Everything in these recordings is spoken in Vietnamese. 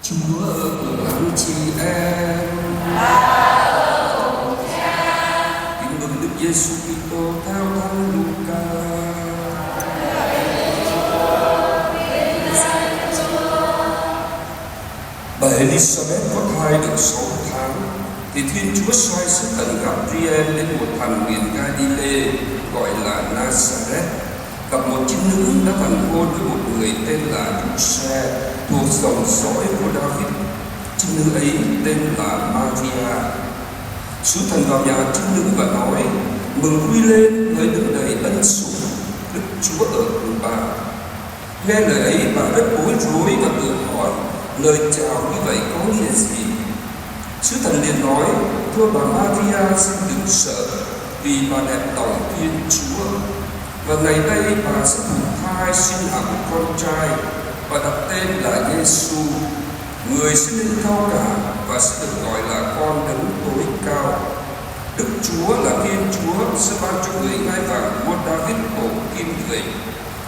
Chúa ở cùng anh chị em. Kính mừng Đức Giêsu Kitô theo Thánh Luca. Bà Elizabeth có thai được 6 tháng thì Thiên Chúa sai sứ thần Gabriel đến một thành miền Galilee gọi là Nazareth, gặp một trinh nữ đã thành hôn với một người tên là Giuse thuộc dòng dõi của David. Trinh nữ ấy tên là Maria. Sứ thần vào nhà trinh nữ và nói: mừng vui lên, hỡi đấng đầy ân sủng, Đức Chúa ở cùng bà. Nghe lời ấy, bà rất bối rối và tự hỏi lời chào như vậy có nghĩa gì. Sứ thần liền nói: thưa bà Maria, xin đừng sợ, vì bà đẹp lòng Thiên Chúa. Và ngày nay bà sẽ thụ thai sinh hạ một con trai và đặt tên là Giêsu. Người sẽ lên cao cả và sẽ được gọi là con đấng tối cao. Đức Chúa là Thiên Chúa sẽ ban cho người ngai vàng vua David bộ kim người.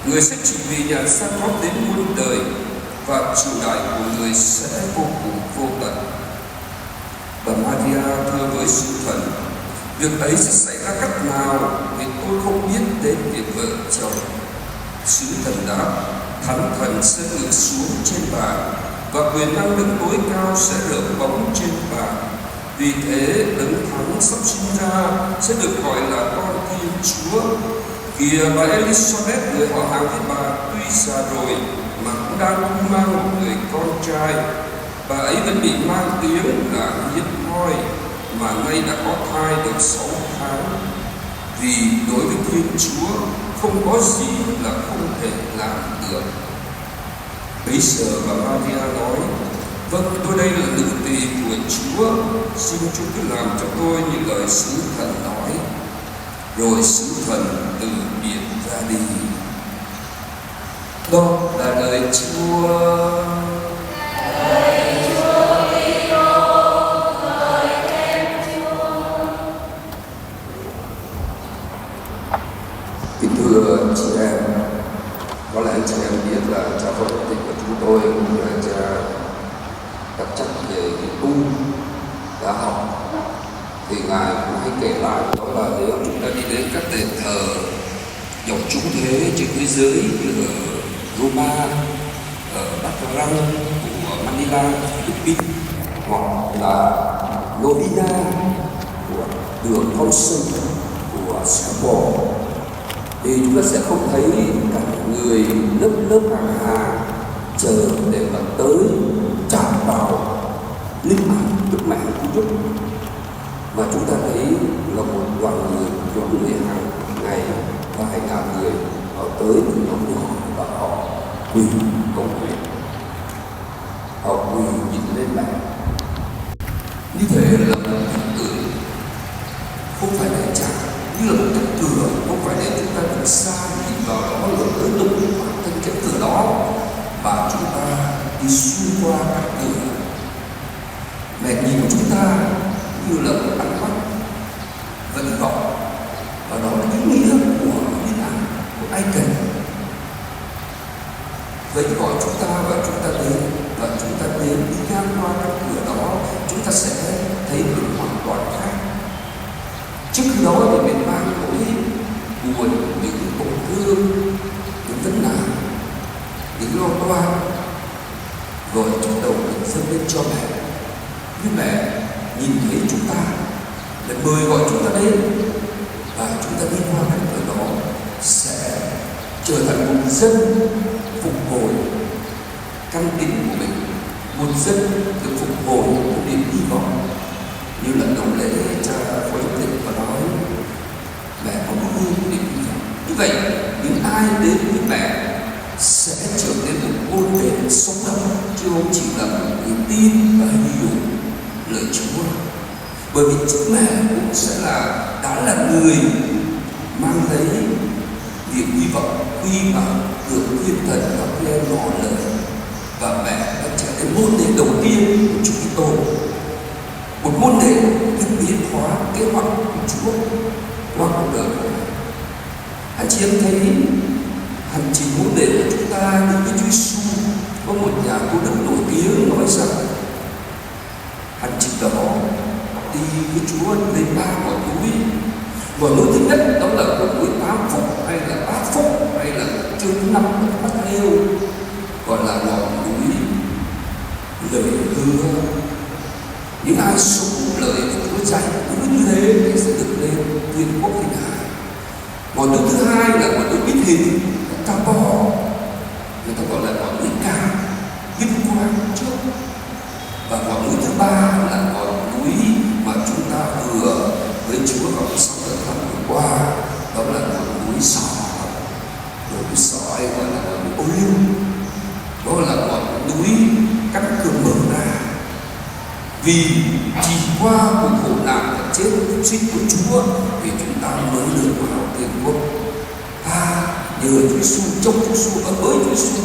Người sẽ trị vì nhà Sa-cóp đến muôn đời, và triều đại của người sẽ vô cùng vô tận. Bà Maria thưa với sứ thần: việc ấy sẽ xảy ra cách nào, vì tôi không biết đến việc vợ chồng. Sứ thần đáp: Thánh Thần sẽ ngự xuống trên bà, và quyền năng đấng tối cao sẽ rợp bóng trên bà. Vì thế đấng thánh sắp sinh ra sẽ được gọi là con Thiên Chúa. Kìa, bà Elizabeth người họ hàng với bà tuy già rồi mà cũng đang cưu mang một người con trai. Bà ấy vẫn bị mang tiếng là hiếm hoi, mà nay đã có thai được 6 tháng. Vì đối với Thiên Chúa không có gì là không thể làm được. Bấy giờ bà Maria nói: vâng, tôi đây là nữ tỳ của Chúa, xin Chúa cứ làm cho tôi như lời sứ thần nói. Rồi sứ thần từ biệt ra đi. Đó là lời Chúa. Kính thưa chị em, có lẽ chị em biết là cha phó tịch của chúng tôi cũng là cha đặc trách về cái tu đã học. Thì ngài cũng hay kể lại đó là nếu chúng ta đi đến các đền thờ dòng chúng thế trên thế giới như ở Roma, ở Bắc Răng của Manila, Philippines, hoặc là Novena của đường Con Sông của Singapore, thì chúng ta sẽ không thấy cả người lớp hàng hà chờ để mà tới chạm vào linh ảnh Đức Mẹ Cứu Giúp, mà chúng ta thấy là một đoàn người hàng ngày vài ngàn người họ tới từ nhóm nhỏ và họ quỳ cầu nguyện, họ quỳ nhìn lên mẹ. Như thế là một hình tượng, không phải để trả, như là một cánh cửa, không phải để chúng ta đứng xa nhìn vào đó rồi tới đụng vào thân cánh cửa đó, mà chúng ta đi xuyên qua các cửa. Mẹ nhìn chúng ta như là một ánh mắt vận vọng, và đó là ý nghĩa của linh ảnh của ai cần. Vậy gọi chúng ta và chúng ta đến, và chúng ta đến đi ngang qua các cửa đó, chúng ta sẽ thấy mình hoàn toàn khác. Trước khi đó thì mình mang nỗi buồn, những tổn thương, những vấn nạn, những lo toan, rồi trong đầu mình dâng lên cho mẹ. Nhưng mẹ nhìn thấy chúng ta, để mời gọi chúng ta đến, và chúng ta đi qua cánh cửa đó sẽ trở thành một dân phục hồi căn tín của mình, một dân được phục hồi một niềm hy vọng. Như lần đầu lễ cha phó giám định và nói mẹ có một niềm hy vọng. Như vậy những ai đến với mẹ sẽ trở nên một ngôn về sống động, chứ không chỉ là một người tin và hiểu lời Chúa. Bởi vì chính mẹ cũng sẽ đã là người mang lấy niềm hy vọng khi mà được thiên thần Gabriel ngỏ lời, và mẹ đã trở thành môn đệ đầu tiên của Chúa Kitô, một môn đệ được biến hóa kế hoạch của Chúa qua cuộc đời của mẹ. Anh chị em thấy hành trình môn đệ của chúng ta đến với Chúa Giêsu có Có một nhà tu đức nổi tiếng nói rằng anh chị đó đi với Chúa lên 3 ngọn núi. Ngọn núi thứ nhất đó là ngọn núi 8 phúc hay là 8 phúc hay là chương 5 Bắt Nêu, gọi là ngọn núi lời hứa. Những ai sống lời của Chúa dạy đúng như thế thì sẽ được lên thiên quốc vinh hải. Ngọn núi thứ hai là ngọn núi Bích Hình, Tabor, người ta gọi là ngọn núi cao vinh quang trước. Và ngọn núi thứ ba là ngọn núi mà chúng ta vừa với Chúa vào sau đợt năm vừa qua, đó là ngọn núi Sỏi. Núi Sỏi gọi là ngọn núi Ô Liu, đó là ngọn núi cánh cửa mở ra. Vì chỉ qua cuộc khổ nạn và chết phục sinh của Chúa thì chúng ta mới được vào thiên quốc. Ta nhờ Chúa Giêsu, trong Chúa Giêsu và với Chúa Giêsu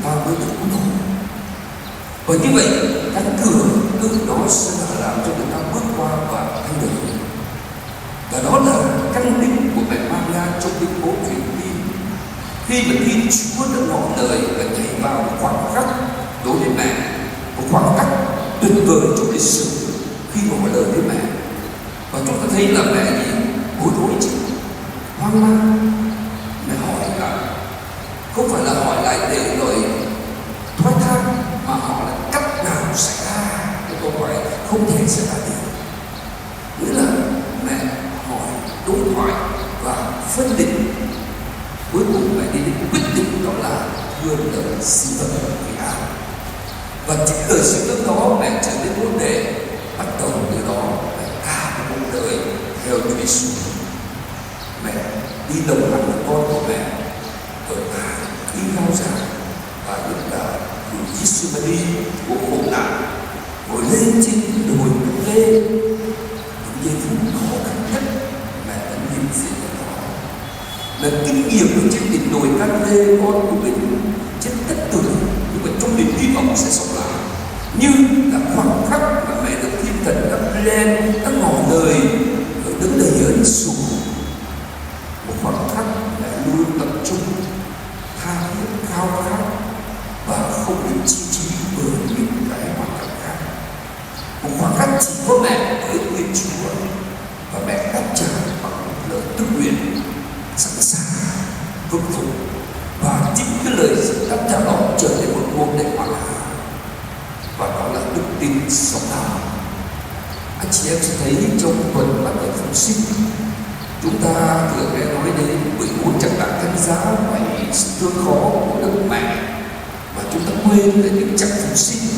ta mới được cứu độ. Và như vậy cánh cửa tự nó sẽ làm cho người ta bước qua và thay đổi. Và đó là căn tính của mẹ Maria trong biến cố truyền tin. Khi mà tin Chúa đã ngỏ lời và nhảy vào khoảng khắc đối với mẹ, một khoảng cách tuyệt vời trong lịch sử khi ngỏ lời với mẹ. Và chúng ta thấy là mẹ gì bối rối chứ, hoang mang. Mẹ hỏi là không phải là hỏi lại để rồi thoái thác, mà hỏi là cách nào xảy ra cái câu hỏi không thể xảy ra được. Nghĩa là mẹ hỏi, đối thoại và phân định. Cuối cùng mẹ đi đến quyết định, đó là thưa lời xin lỗi vì ai. Và chính lời xin lỗi đó mẹ trở nên vấn đề. Bắt đầu từ đó mẹ cả một cuộc đời theo Chúa Giêsu. Mẹ đi đồng hành với con của mẹ ở khi cao giảng và những là người Giêsu-ma-đi của khổ nạn, ngồi lên trên đồi lê. Những giây phút khó khăn nhất mẹ đã nhìn diện ở đó. Mẹ kinh nghiệm ở trên đỉnh đồi Can Lê con của mình chết tất tử, nhưng mà trong niềm hy vọng sẽ sống lại. Như là khoảng khắc mà mẹ được Thiên Thần đã lên, đã ngỏ lời ở đứng đầy ở Giêsu. Một khoảng khắc mẹ luôn tập trung, tha thiết khao khát và không bị chi trí bởi những cái hoàn cảnh khác. Một khoảng khắc chỉ có mẹ với Thiên Chúa, và mẹ đáp trả bằng lời tự nguyện, sẵn sàng vâng phục. Và chính cái lời đáp trả đó trở thành một môn để hoàn hảo, và đó là đức tin sống đạo. Anh chị em sẽ thấy trong tuần bắt đầu phục sinh, chúng ta vừa nghe nói đến 14 tràng đảng thánh giá và sự thương khó của Đức Mẹ, mà chúng ta quên về những tràng phục sinh.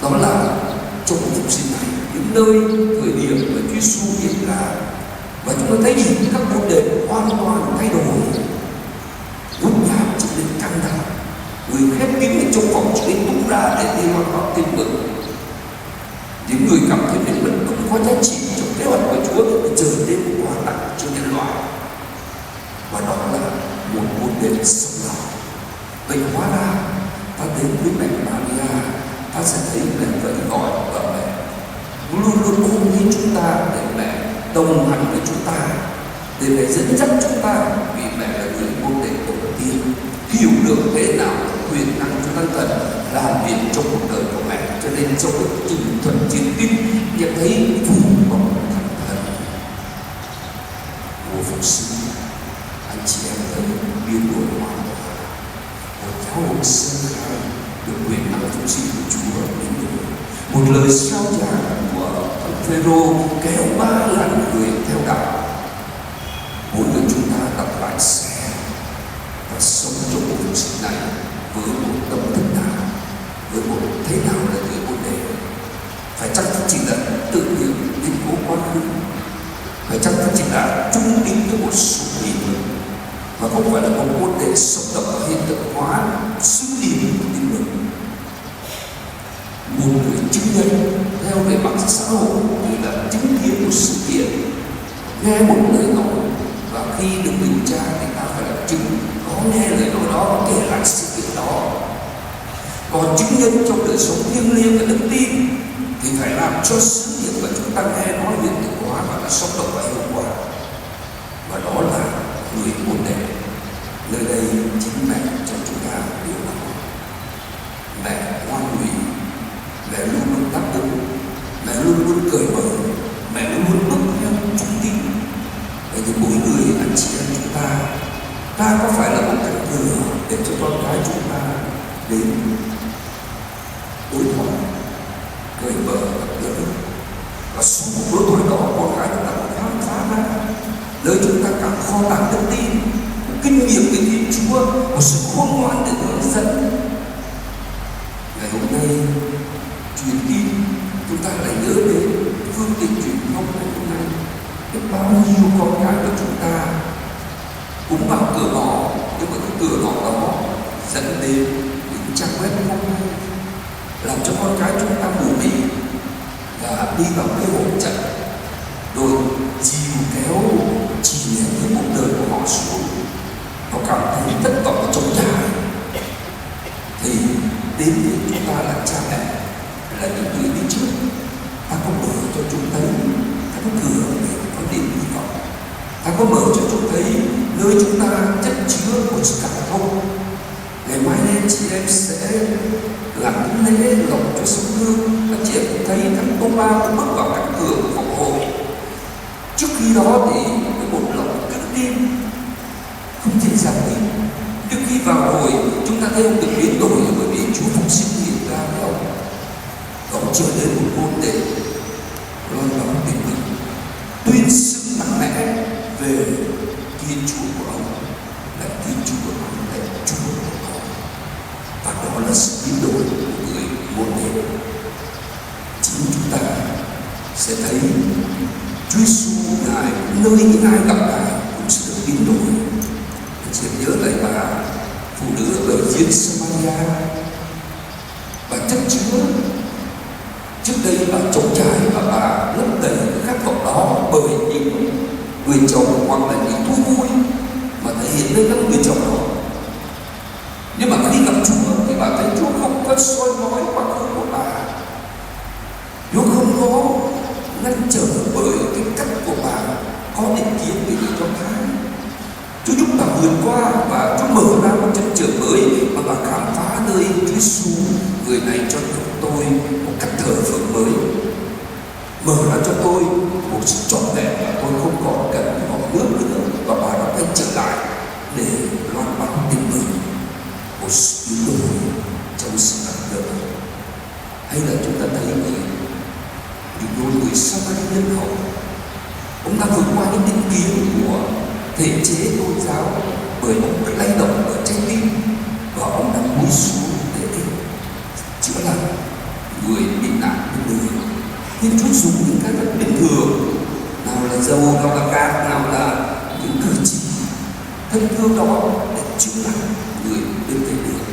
Đó là trong phục sinh này, những nơi thời điểm mà Chúa Giêsu hiện ra, và chúng ta thấy gì các môn đề hoàn toàn thay đổi. Nhút nhát trở nên căng thẳng, người khép kín ở trong phòng trở nên tung ra để đi hoàn toàn tin mừng. Những người cảm thấy mình vẫn không có giá trị trong kế hoạch của Chúa để trở nên một quà tặng cho nhân loại. Và đó là một môn đề sống lại. Vậy hóa ra ta đến với mẹ Maria, ta sẽ thấy mẹ vẫn gọi và mẹ luôn luôn ôm lấy chúng ta, để mẹ đồng hành với chúng ta, để mẹ dẫn dắt chúng ta, vì mẹ là người môn đề đầu tiên hiểu được thế nào quyền năng của Thánh Thần làm việc trong cuộc đời của mẹ. Cho nên trong cái trình thuật chiến tin nhận thấy phủ bọc Thánh Thần. Mùa phục sinh, anh chị em thấy biến đổi hoàn toàn. Một giáo hội sơ khai được quyền năng phục sinh của Chúa biến đổi. Một lời sao giảng của Thánh Phêrô kéo 3.000 người theo đạo. Mỗi người chúng ta đặt lại xe và sống trong cuộc phục sinh này với một tâm thức nào, với một thế nào là người môn đề. Phải chăng chỉ là tự nhiên đến cố quá khứ, phải chăng chỉ là trung tín với một số lý luận, mà không phải là một môn đề sống động và hiện thực hóa sứ điển của tín ngưỡng. Một người chứng nhân theo về mạng xã hội thì là chứng kiến một sự kiện, nghe một lời nói, và khi được điều tra thì ta phải là chứng có nghe lời nói đó, kể lại sự kiện đó. Còn chứng nhân trong đời sống thiêng liêng và đức tin thì phải làm cho sứ điển mà chúng ta nghe nói hiện thực hóa và là sống động và hiệu quả. Và đó là người môn đề. Nơi đây chính mẹ cho chúng ta điều đó. Mẹ cái chúng ta đến đối thoại, cởi mở gặp gỡ, và sau một đối thoại đó con cái chúng ta cũng khám phá ra nơi chúng ta càng kho tàng đức tin, một kinh nghiệm về Thiên Chúa, một sự khôn ngoan để hướng dẫn. Ngày hôm nay truyền tin, chúng ta lại nhớ đến phương tiện truyền thông ngày hôm nay. Biết bao nhiêu con cái của chúng ta cũng vào cửa ngõ, nhưng mà cái cửa ngõ đó dẫn đến những trang web không hay, làm cho con cái chúng ta mù mị và đi vào cái hỗn trận, rồi dìu kéo chỉ nhẹ cái cuộc đời của họ xuống. Họ cảm thấy tất cả trống trải. Thì đến với chúng ta là cha mẹ, là những người đi trước, ta có mở cho chúng thấy ta có cửa để có điểm hy vọng, ta có mở cho chúng thấy nơi chúng ta chất chứa một sự cảm thông. Ngày mai nên chị em sẽ lắng lẽ lòng cho sông Hương. Các chị em cũng thấy thằng Tô Ba cũng bước vào cánh cửa của phòng hội. Trước khi đó thì với một lòng cất tin không thể dám tin. Trước khi vào hội chúng ta thấy ông được biến đổi bởi vì Chúa Phục sinh hiện ra với ông. Ông trở nên một môn đệ loan báo tin mừng, tuyên xưng mạnh mẽ về Thiên Chúa của ông, là Thiên Chúa của ông, là Chúa của ông. Và đó là sự biến đổi của người môn đệ. Chính chúng ta sẽ thấy Chúa Giêsu Ngài nơi những ai gặp Ngài cũng sẽ được biến đổi. Chị nhớ lại bà phụ nữ ở giếng Samaria, bà chất chứa. Trước đây bà trống trải và bà lấp đầy cái khát vọng đó bởi những người chồng hoặc là những thú vui mà thể hiện lên các người chồng đó. Nhưng mà khi gặp Chúa thì bà thấy Chúa không có soi mói quá khứ của bà, Chúa không có ngăn trở bởi cái cách của bà có định kiến về người Do Thái. Chúa giúp bà vượt qua và Chúa mở ra một chân trời mới mà bà khám phá nơi Chúa Giêsu, người này cho tôi một cách thờ phượng mới, mở ra cho tôi một sự trọn vẹn và tôi không còn cần họ ước nữa. Và bà đã quay trở lại để loan báo tin mừng, một sự biến đổi trong sự gặp gỡ. Hay là chúng ta thấy những người Samari nhân hậu, ông ta vượt qua những định kiến của thể chế tôn giáo bởi ông bị lay động ở trái tim và ông đã cúi xuống để chữa lành người bị nạn bên đường. Thiên Chúa dùng những cái rất bình thường, nào là dầu, nào là gạt, nào là những cử chỉ thân thương đó để chữa lành người bên vệ đường.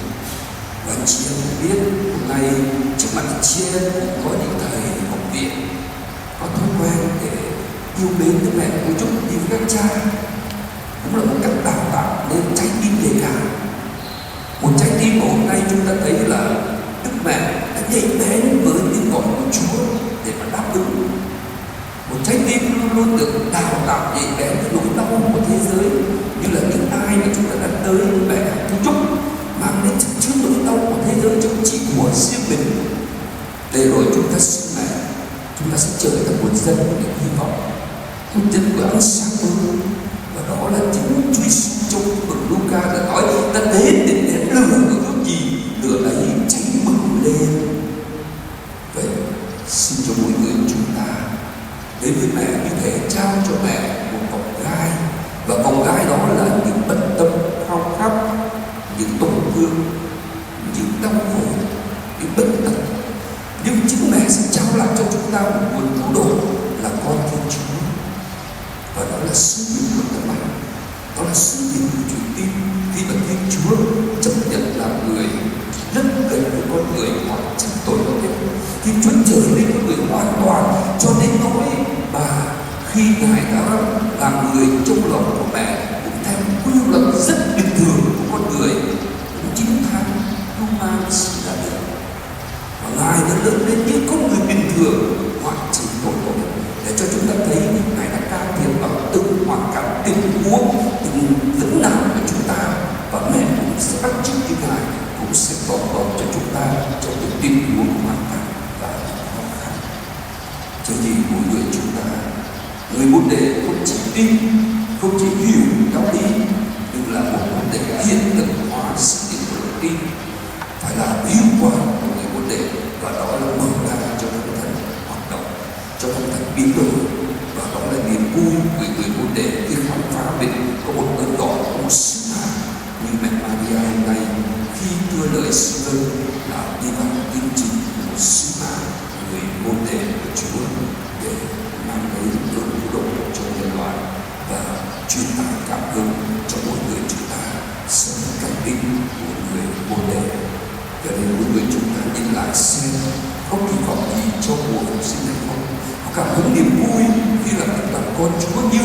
Và chị em biết hôm nay trước mặt chị em cũng có những thầy học viện có thói quen để yêu mến các mẹ của chúng yêu các cha, cũng là một cách đào tạo nên trái tim nhạy cảm. Một trái tim mà hôm nay chúng ta thấy là Đức Mẹ đã nhạy bén với tiếng gọi của Chúa để mà đáp ứng. Một trái tim luôn luôn được đào tạo nhạy bén với nỗi đau của thế giới, như là những ai mà chúng ta đã tới mẹ của Chúa mang đến chất chứa nỗi đau của thế giới trong chỉ của riêng mình, để rồi chúng ta xin mẹ, chúng ta sẽ trở thành một dân của niềm hy vọng, một dân của ánh sáng mới. Và đó là chính Chúa Giêsu trong Evangelium Luca đã nói: ta đến để nén lửa của ước gì, lửa ấy cháy bừng lên. Vậy xin cho mỗi người chúng ta đến với mẹ như thể trao cho mẹ một vòng gai, và vòng gai đó là những bận tâm khao khát, những tổn thương, những đau khổ, những bất tật. Nhưng chính mẹ sẽ trao lại cho chúng ta một nguồn cứu độ là con Thiên Chúa. Và đó là sứ mệnh của tấm ảnh, đó là sứ mệnh của truyền tin. Khi mà Thiên Chúa chấp nhận làm người, rất gần với con người hoặc chính tội lỗi, Thiên Chúa trở nên con người hoàn toàn, cho đến nỗi mà khi Ngài đã làm người trong lòng của mẹ cũng theo quy luật rất bình thường của con người, cũng 9 tháng không mang sinh ra được. Và Ngài đã lớn lên như con người bình thường hoặc chỉ tội lỗi, để cho chúng ta thấy Ngài đã can thiệp vào từng hoàn cảnh, tình huống, từng vấn nạn của chúng ta, và mẹ cũng sẽ bắt chước như Ngài, cũng sẽ bảo vệ cho chúng ta trong những tình huống hoàn cảnh và khó khăn. Cho nên mỗi người chúng ta, người môn đệ không chỉ tin, không chỉ hiểu giáo lý, nhưng là một môn đệ hiện thực hóa sự tin tưởng. tin, phải là hiệu quả của người môn đệ, và đó là mở ra cho Thánh Thần hoạt động, cho Thánh Thần biến đổi, và đó là niềm vui của người môn đệ khi khám phá mình có một ơn đỏ, có một sứ mạng như mẹ Maria hôm nay khi đưa lời xin ơn là đi vào tin chính một sứ mạng người môn đệ của Chúa để mang đến ơn độ cho nhân loại và truyền tải cảm hứng cho mỗi người chúng ta sống cảnh định của người môn đệ. Cho nên mỗi người chúng ta nhìn lại xem có kỳ vọng gì cho mùa phục sinh này không? Có cảm hứng niềm vui khi là làm con Chúa như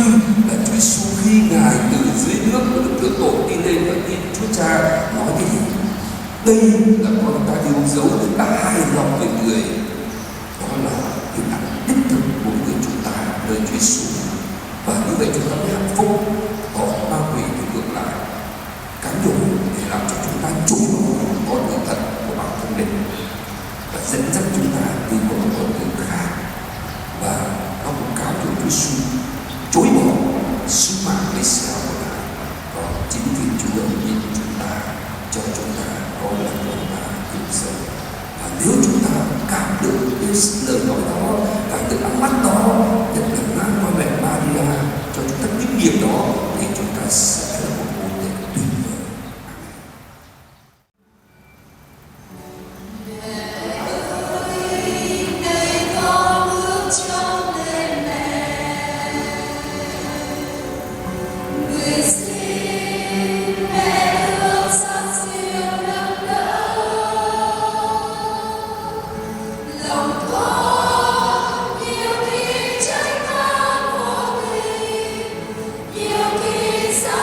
là Chúa Giêsu khi Ngài từ dưới nước của được rửa tội đi lên và tin Chúa Cha nói cái gì? Đây là con ta yêu dấu đã hài lòng về người. Đó là hình ảnh đích thực của người chúng ta nơi Chúa Giêsu. Và như vậy chúng ta mới hạnh phúc. Còn ma quỷ thì ngược lại cám dỗ để làm cho chúng ta chối bỏ con người thật của bản thân mình và dẫn dắt chúng ta đi vào một con đường khác. Và nó cũng cáo dỗ Chúa Giêsu chối bỏ sứ mạng Messiah của Ngài. Còn chính vì Chúa nhìn chúng ta cho chúng ta có là con ta cứu sống. Và nếu chúng ta cảm được cái lời nói đó, cảm được ánh mắt đó, nhất là ngang qua mẹ Maria cho chúng ta kinh nghiệm đó, thì chúng ta sẽ là một môn đệ tuyệt vời. Yêu kỳ xa